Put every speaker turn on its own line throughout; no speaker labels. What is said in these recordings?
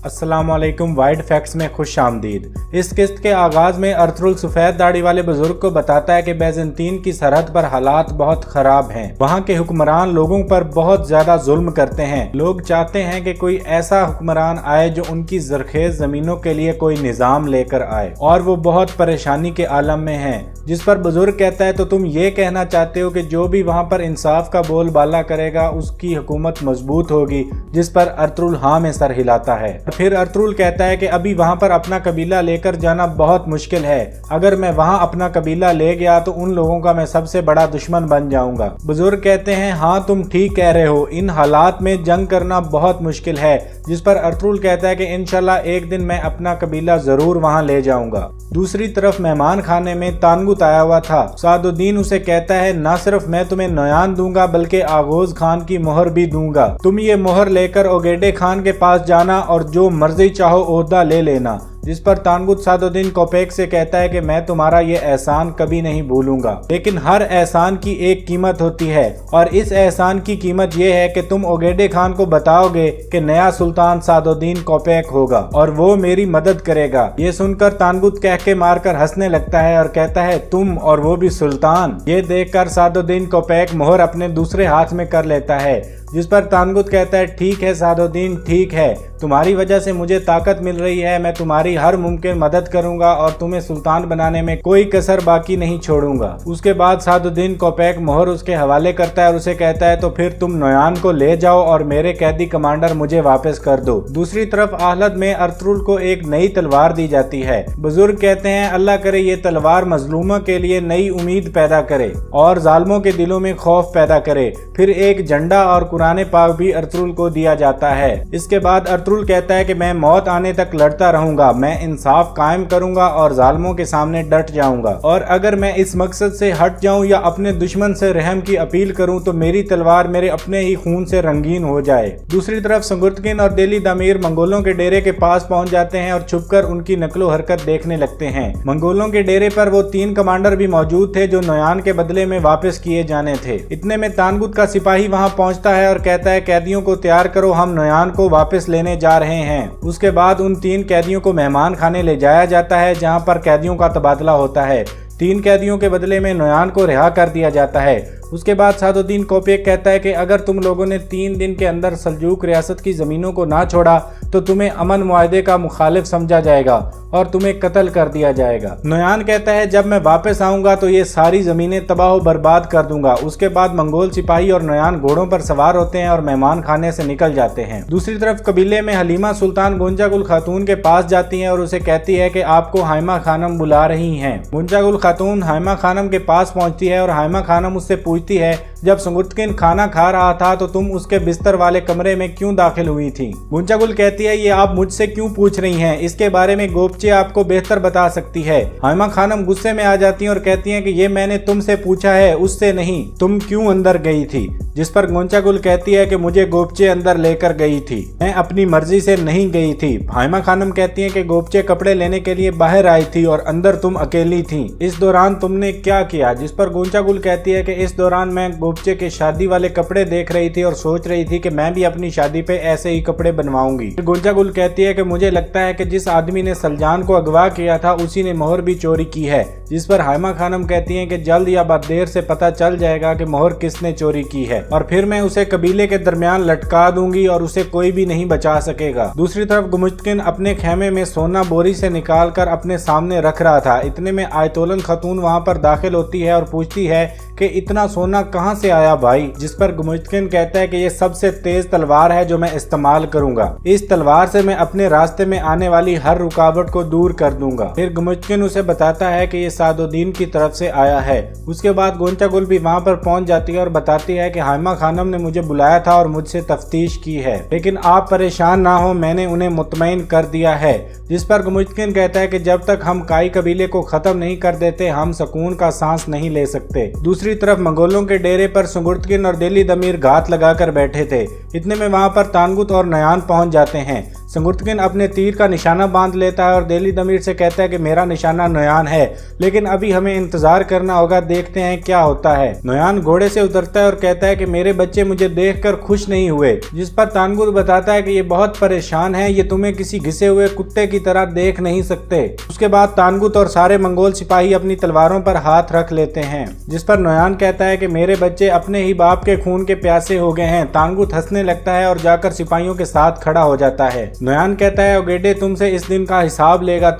अस्सलामुअलैकुम। Wide facts में खुश आमदीद। इस किस्त के आगाज में अरतुल सफेद दाढ़ी वाले बुजुर्ग को बताता है कि बैजेंटीन की सरहद पर हालात बहुत खराब हैं। वहाँ के हुक्मरान लोगों पर बहुत ज्यादा जुल्म करते हैं। लोग चाहते हैं कि कोई ऐसा हुक्मरान आए जो उनकी जरखेज जमीनों के लिए कोई निजाम लेकर आए, और वो बहुत परेशानी के आलम में हैं। जिस पर बुजुर्ग कहता है, तो तुम ये कहना चाहते हो कि जो भी वहाँ पर इंसाफ का बोलबाला करेगा उसकी हुकूमत मजबूत होगी? जिस पर अरतुल हाँ में सर हिलाता है। फिर अरतुल कहता है कि अभी वहाँ पर अपना कबीला लेकर जाना बहुत मुश्किल है। अगर मैं वहाँ अपना कबीला ले गया तो उन लोगों का मैं सबसे बड़ा दुश्मन बन जाऊंगा। बुजुर्ग कहते हैं, हाँ तुम ठीक कह रहे हो, इन हालात में जंग करना बहुत मुश्किल है। जिस पर अरतुल कहता है कि इंशाल्लाह एक दिन मैं अपना कबीला जरूर वहाँ ले जाऊंगा। दूसरी तरफ मेहमान खाने में तानगुत आया हुआ था। सादुद्दीन उसे कहता है, ना सिर्फ मैं तुम्हें नयान दूंगा बल्कि आगोज खान की मोहर भी दूंगा। तुम ये मोहर लेकर ओगेडे खान के पास जाना और जो मर्जी चाहो ओहदा ले लेना। जिस पर तानगुत सादुद्दीन कोपेक से कहता है कि मैं तुम्हारा ये एहसान कभी नहीं भूलूंगा, लेकिन हर एहसान की एक कीमत होती है, और इस एहसान की कीमत ये है कि तुम ओगेडे खान को बताओगे कि नया सुल्तान सादुद्दीन कोपेक होगा और वो मेरी मदद करेगा। ये सुनकर तानगुत कह के मारकर हंसने लगता है और कहता है, तुम और वो भी सुल्तान? ये देखकर सादुद्दीन कोपेक मोहर अपने दूसरे हाथ में कर लेता है। जिस पर तानगुत कहता है, ठीक है सादुद्दीन, ठीक है, तुम्हारी वजह से मुझे ताकत मिल रही है। मैं तुम्हारी हर मुमकिन मदद करूंगा और तुम्हें सुल्तान बनाने में कोई कसर बाकी नहीं छोड़ूंगा। उसके बाद सादुद्दीन कोपेक मोहर उसके हवाले करता है और उसे कहता है, तो फिर तुम नयान को ले जाओ और मेरे कैदी कमांडर मुझे वापस कर दो। दूसरी तरफ आहलद में अरतुल को एक नई तलवार दी जाती है। बुजुर्ग कहते हैं, अल्लाह करे ये तलवार मजलूमों के लिए नई उम्मीद पैदा करे और जालिमों के दिलों में खौफ पैदा करे। फिर एक झंडा और कुरान पाक भी अरतुल को दिया जाता है। इसके बाद अरतुल कहता है कि मैं मौत आने तक लड़ता रहूंगा, मैं इंसाफ कायम करूंगा और जालिमों के सामने डट जाऊंगा, और अगर मैं इस मकसद से हट जाऊं या अपने दुश्मन से रहम की अपील करूं तो मेरी तलवार मेरे अपने ही खून से रंगीन हो जाए। दूसरी तरफ संगुर्तकिन और दिल्ली दामिर मंगोलों के डेरे के पास पहुंच जाते हैं और छुपकर उनकी नकलो हरकत देखने लगते हैं। मंगोलों के डेरे पर वो 3 कमांडर भी मौजूद थे जो नयान के बदले में वापस किए जाने थे। इतने में तानगुत का सिपाही वहां पहुंचता है और कहता है, कैदियों को तैयार करो, हम नयान को वापस लेने जा रहे हैं। उसके बाद उन 3 कैदियों को मेहमान खाने ले जाया जाता है जहां पर कैदियों का तबादला होता है। 3 कैदियों के बदले में नयान को रिहा कर दिया जाता है। उसके बाद सादुद्दीन कोपेक कहता है कि अगर तुम लोगों ने 3 दिन के अंदर सल्जूक रियासत की जमीनों को ना छोड़ा तो तुम्हें अमन मुआहदे का मुखालिफ समझा जाएगा और तुम्हें कत्ल कर दिया जाएगा। नयान कहता है, जब मैं वापस आऊंगा तो ये सारी जमीनें तबाह बर्बाद कर दूंगा। उसके बाद मंगोल सिपाही और नयान घोड़ों पर सवार होते हैं और मेहमान खाने से निकल जाते हैं। दूसरी तरफ कबीले में हलीमा सुल्तान गुंजागुल खातून के पास जाती है और उसे कहती है कि आपको हाइमा खानम बुला रही हैं। गुंजागुल खातून हाइमा खानम के पास पहुंचती है और हाइमा खानम उससे पूछती है, जब संगुर्तकिन खाना खा रहा था तो तुम उसके बिस्तर वाले कमरे में क्यों दाखिल हुई थी? गुंजागुल कहती है, ये आप मुझसे क्यों पूछ रही हैं? इसके बारे में गोपचे आपको बेहतर बता सकती है। हाइमा खानम गुस्से में आ जाती हैं और कहती हैं कि ये मैंने तुमसे पूछा है, उससे नहीं। तुम क्यों अंदर गई थी? जिस पर गुंजागुल कहती है कि मुझे गोपचे अंदर लेकर गई थी, मैं अपनी मर्जी से नहीं गई थी। हाइमा खानम कहती है कि गोपचे कपड़े लेने के लिए बाहर आई थी और अंदर तुम अकेली थी। इस दौरान तुमने क्या किया? जिस पर गुंजागुल कहती है कि इस दौरान मैं गोपचे के शादी वाले कपड़े देख रही थी और सोच रही थी कि मैं भी अपनी शादी पे ऐसे ही कपड़े बनवाऊंगी। गुंजागुल कहती है कि मुझे लगता है कि जिस आदमी ने सलजान को अगवा किया था उसी ने मोहर भी चोरी की है। जिस पर हाइमा खानम कहती है कि जल्द या बाद देर से पता चल जाएगा कि मोहर किसने चोरी की है और फिर मैं उसे कबीले के दरमियान लटका दूंगी और उसे कोई भी नहीं बचा सकेगा। दूसरी तरफ गुमुश्तकिन अपने खेमे में सोना बोरी से निकाल कर अपने सामने रख रहा था। इतने में आयतोलन खातून वहां पर दाखिल होती है और पूछती है कि इतना सोना कहां से आया भाई? जिस पर गुमुश्तकिन कहता है कि ये सबसे तेज तलवार है जो मैं इस्तेमाल करूंगा। इस तलवार से मैं अपने रास्ते में आने वाली हर रुकावट को दूर कर दूंगा। फिर गुमुश्तकिन उसे बताता है कि ये सादुद्दीन की तरफ से आया है। उसके बाद गुंजागुल भी वहां पर पहुंच जाती है और बताती है कि हाइमा खानम ने मुझे बुलाया था और मुझसे तफ्तीश की है, लेकिन आप परेशान ना हो, मैंने उन्हें मुतमईन कर दिया है। जिस पर गुमुश्तकिन कहता है कि जब तक हम काई कबीले को खत्म नहीं कर देते हम सुकून का सांस नहीं ले सकते। दूसरी तरफ मंगोलों के डेरे पर संगुर्तकिन और दिल्ली दामिर घात लगाकर बैठे थे। इतने में वहां पर तानगुत और नयान पहुंच जाते हैं। संगुर्तकिन अपने तीर का निशाना बांध लेता है और दिली दमीर से कहता है कि मेरा निशाना नोयान है, लेकिन अभी हमें इंतजार करना होगा, देखते हैं क्या होता है। नोयान घोड़े से उतरता है और कहता है कि मेरे बच्चे मुझे देखकर खुश नहीं हुए, जिस पर तानगुत बताता है कि ये बहुत परेशान है, ये तुम्हें किसी घिसे हुए कुत्ते की तरह देख नहीं सकते। उसके बाद तानगुत और सारे मंगोल सिपाही अपनी तलवारों पर हाथ रख लेते हैं, जिस पर नोयान कहता है कि मेरे बच्चे अपने ही बाप के खून के प्यासे हो गए हैं। तानगुत हंसने लगता है और जाकर सिपाहियों के साथ खड़ा हो जाता है। नोयान कहता है ओगेडे तुमसे इस दिन का हिसाब लेगा।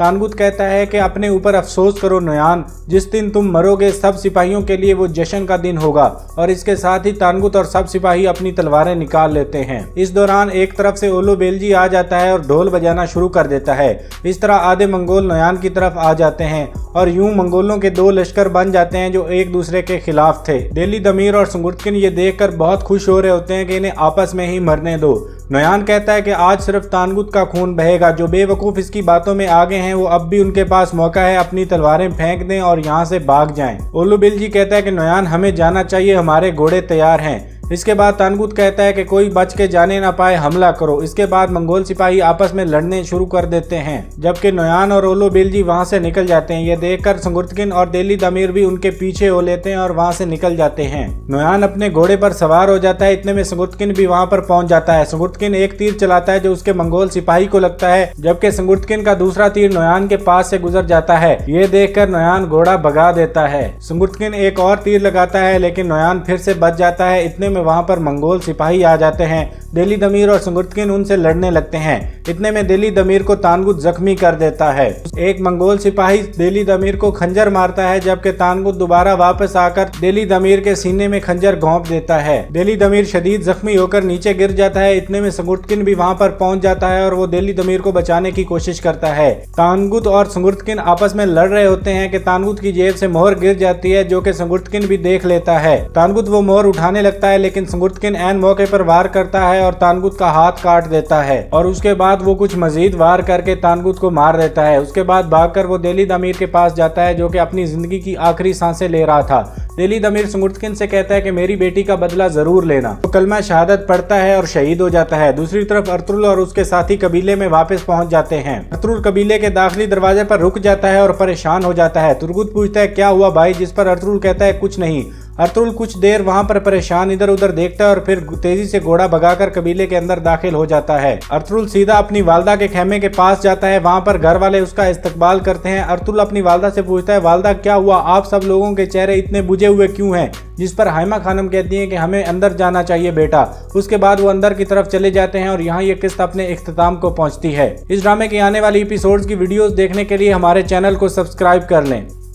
तानगुत कहता है कि अपने ऊपर अफसोस करो नोयान, जिस दिन तुम मरोगे सब सिपाहियों के लिए वो जश्न का दिन होगा। और इसके साथ ही तानगुत और सब सिपाही अपनी तलवारें निकाल लेते हैं। इस दौरान एक तरफ से ओलो बेल्जी आ जाता है और ढोल बजाना शुरू कर देता है। इस तरह आधे मंगोल नोयान की तरफ आ जाते हैं और यूं मंगोलों के दो लश्कर बन जाते हैं जो एक दूसरे के खिलाफ थे। दिली दमीर और संगुर्तकिन ये देखकर बहुत खुश हो रहे होते हैं कि इन्हें आपस में ही मरने दो। नोयान कहता है कि आज सिर्फ तानगुत का खून बहेगा, जो बेवकूफ इसकी बातों में आगे हैं वो अब भी उनके पास मौका है, अपनी तलवारें फेंक दें और यहाँ से भाग जाएं। ओलो बेल्जी कहता है कि नोयान हमें जाना चाहिए, हमारे घोड़े तैयार हैं। इसके बाद तानगुत कहता है कि कोई बच के जाने ना पाए, हमला करो। इसके बाद मंगोल सिपाही आपस में लड़ने शुरू कर देते हैं, जबकि नोयान और ओलो बेल्जी वहां से निकल जाते हैं। ये देखकर संगुर्तकिन और दिली दमीर भी उनके पीछे हो लेते हैं और वहां से निकल जाते हैं। नोयान अपने घोड़े पर सवार हो जाता है, इतने में संगुर्तकिन भी वहां पर पहुंच जाता है। संगुर्तकिन एक तीर चलाता है जो उसके मंगोल सिपाही को लगता है, जबकि संगुर्तकिन का दूसरा तीर नोयान के पास से गुजर जाता है। ये देखकर नोयान घोड़ा भगा देता है। संगुर्तकिन एक और तीर लगाता है, लेकिन नोयान फिर से बच जाता है। इतने में वहां पर मंगोल सिपाही आ जाते हैं। दिली दमीर और संगुर्तकिन उनसे लड़ने लगते हैं। इतने में दिली दमीर को तानगुत जख्मी कर देता है। एक मंगोल सिपाही दिली दमीर को खंजर मारता है, जबकि तानगुत दोबारा वापस आकर दिली दमीर के सीने में खंजर घोंप देता है। दिली दमीर शदीद जख्मी होकर नीचे गिर जाता है। इतने में संगुर्तकिन भी वहां पर पहुंच जाता है और वो दिली दमीर को बचाने की कोशिश करता है। तानगुत और संगुर्तकिन आपस में लड़ रहे होते हैं कि तानगुत की जेब से मोहर गिर जाती है, जो कि संगुर्तकिन भी देख लेता है। तानगुत वो मोहर उठाने लगता है, लेकिन संगुर्तकिन ऐन मौके पर वार करता है और तानगुत का हाथ काट देता है। और उसके बाद वो कुछ मजीद वार करके तानगुत को मार देता है। उसके बाद भागकर वो दिली दमीर के पास जाता है, जो कि अपनी जिंदगी की आखिरी सांसें ले रहा था। दिली दमीर संगुर्तकिन से कहता है कि मेरी बेटी का बदला जरूर लेना। तो कलमा शहादत पढ़ता है और शहीद हो जाता है। दूसरी तरफ अर्तुरुल और उसके साथी कबीले में वापस पहुंच जाते हैं। अर्तुरुल कबीले के दाखिली दरवाजे पर रुक जाता है और परेशान हो जाता है। तुर्गुत पूछता है क्या हुआ भाई, जिस पर अर्तुरुल कहता है कुछ नहीं। अर्तुरुल कुछ देर वहां पर परेशान इधर उधर देखता है और फिर तेजी से घोड़ा भगाकर कबीले के अंदर दाखिल हो जाता है। अर्तुरुल सीधा अपनी वालदा के खेमे के पास जाता है। वहां पर घर वाले उसका इस्तकबाल करते हैं। अर्तुरुल अपनी वालदा से पूछता है वालदा क्या हुआ, आप सब लोगों के चेहरे इतने बुझे हुए क्यों हैं? जिस पर हाइमा खानम कहती हैं कि हमें अंदर जाना चाहिए बेटा। उसके बाद वो अंदर की तरफ चले जाते हैं और यहाँ ये किस्त अपने इख्तिताम को पहुंचती है। इस ड्रामे की आने वाली एपिसोड्स की वीडियोस देखने के लिए हमारे चैनल को सब्सक्राइब कर लें।